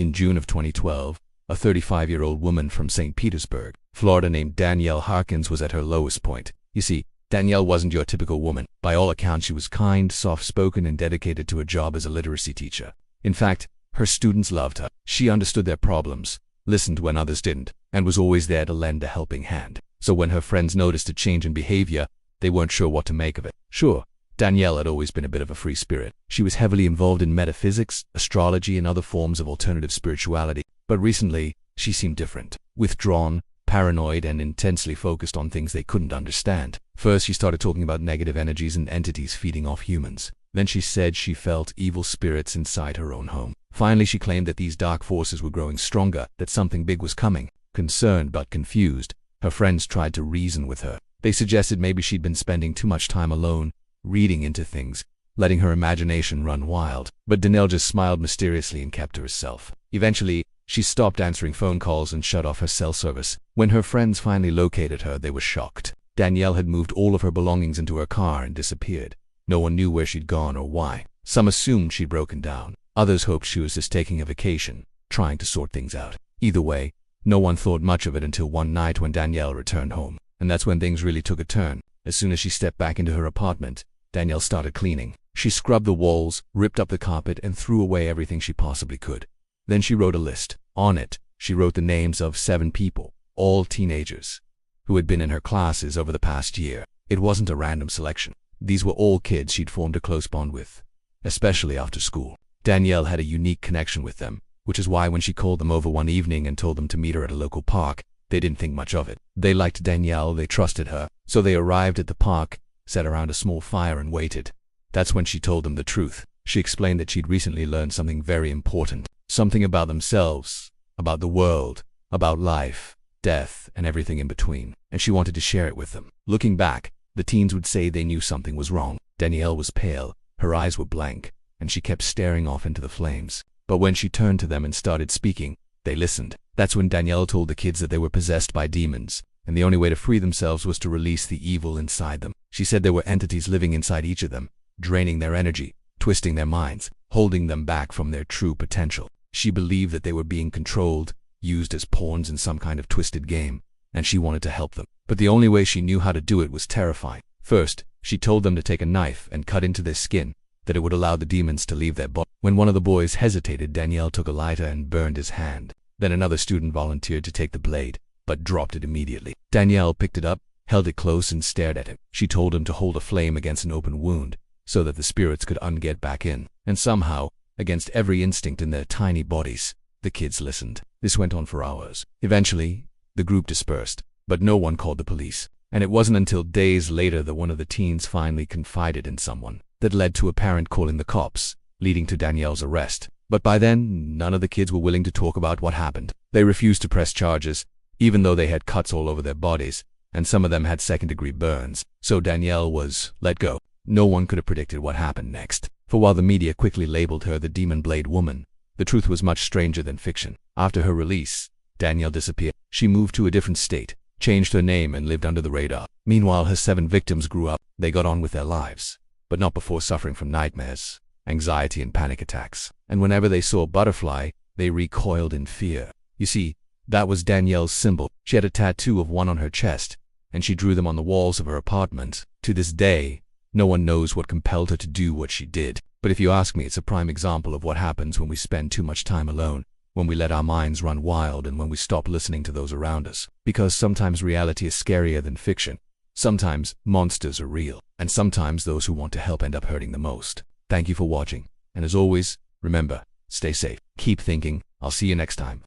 In June of 2012, a 35-year-old woman from St. Petersburg, Florida named Danielle Harkins was at her lowest point. You see, Danielle wasn't your typical woman. By all accounts, she was kind, soft-spoken, and dedicated to her job as a literacy teacher. In fact, her students loved her. She understood their problems, listened when others didn't, and was always there to lend a helping hand. So when her friends noticed a change in behavior, they weren't sure what to make of it. Sure, Danielle had always been a bit of a free spirit. She was heavily involved in metaphysics, astrology, and other forms of alternative spirituality. But recently, she seemed different. Withdrawn, paranoid, and intensely focused on things they couldn't understand. First, she started talking about negative energies and entities feeding off humans. Then she said she felt evil spirits inside her own home. Finally, she claimed that these dark forces were growing stronger, that something big was coming. Concerned but confused, her friends tried to reason with her. They suggested maybe she'd been spending too much time alone, reading into things, letting her imagination run wild. But Danielle just smiled mysteriously and kept to herself. Eventually, she stopped answering phone calls and shut off her cell service. When her friends finally located her, they were shocked. Danielle had moved all of her belongings into her car and disappeared. No one knew where she'd gone or why. Some assumed she'd broken down. Others hoped she was just taking a vacation, trying to sort things out. Either way, no one thought much of it until one night when Danielle returned home. And that's when things really took a turn. As soon as she stepped back into her apartment, Danielle started cleaning. She scrubbed the walls, ripped up the carpet, and threw away everything she possibly could. Then she wrote a list. On it, she wrote the names of 7 people, all teenagers, who had been in her classes over the past year. It wasn't a random selection. These were all kids she'd formed a close bond with, especially after school. Danielle had a unique connection with them, which is why when she called them over one evening and told them to meet her at a local park, they didn't think much of it. They liked Danielle, they trusted her, so they arrived at the park, sat around a small fire and waited. That's when she told them the truth. She explained that she'd recently learned something very important, something about themselves, about the world, about life, death, and everything in between, and she wanted to share it with them. Looking back, the teens would say they knew something was wrong. Danielle was pale, her eyes were blank, and she kept staring off into the flames. But when she turned to them and started speaking, they listened. That's when Danielle told the kids that they were possessed by demons, and the only way to free themselves was to release the evil inside them. She said there were entities living inside each of them, draining their energy, twisting their minds, holding them back from their true potential. She believed that they were being controlled, used as pawns in some kind of twisted game, and she wanted to help them. But the only way she knew how to do it was terrifying. First, she told them to take a knife and cut into their skin, that it would allow the demons to leave their body. When one of the boys hesitated, Danielle took a lighter and burned his hand. Then another student volunteered to take the blade, but dropped it immediately. Danielle picked it up, held it close, and stared at him. She told him to hold a flame against an open wound, so that the spirits could get back in. And somehow, against every instinct in their tiny bodies, the kids listened. This went on for hours. Eventually, the group dispersed, but no one called the police. And it wasn't until days later that one of the teens finally confided in someone. That led to a parent calling the cops, leading to Danielle's arrest. But by then, none of the kids were willing to talk about what happened. They refused to press charges, even though they had cuts all over their bodies, and some of them had second-degree burns. So Danielle was let go. No one could have predicted what happened next. For while the media quickly labeled her the Demon Blade Woman, the truth was much stranger than fiction. After her release, Danielle disappeared. She moved to a different state, changed her name, and lived under the radar. Meanwhile, her 7 victims grew up. They got on with their lives, but not before suffering from nightmares, anxiety, and panic attacks. And whenever they saw a butterfly, they recoiled in fear. You see, that was Danielle's symbol. She had a tattoo of one on her chest, and she drew them on the walls of her apartment. To this day, no one knows what compelled her to do what she did. But if you ask me, it's a prime example of what happens when we spend too much time alone, when we let our minds run wild, and when we stop listening to those around us. Because sometimes reality is scarier than fiction. Sometimes monsters are real, and sometimes those who want to help end up hurting the most. Thank you for watching, and as always, remember, stay safe, keep thinking. I'll see you next time.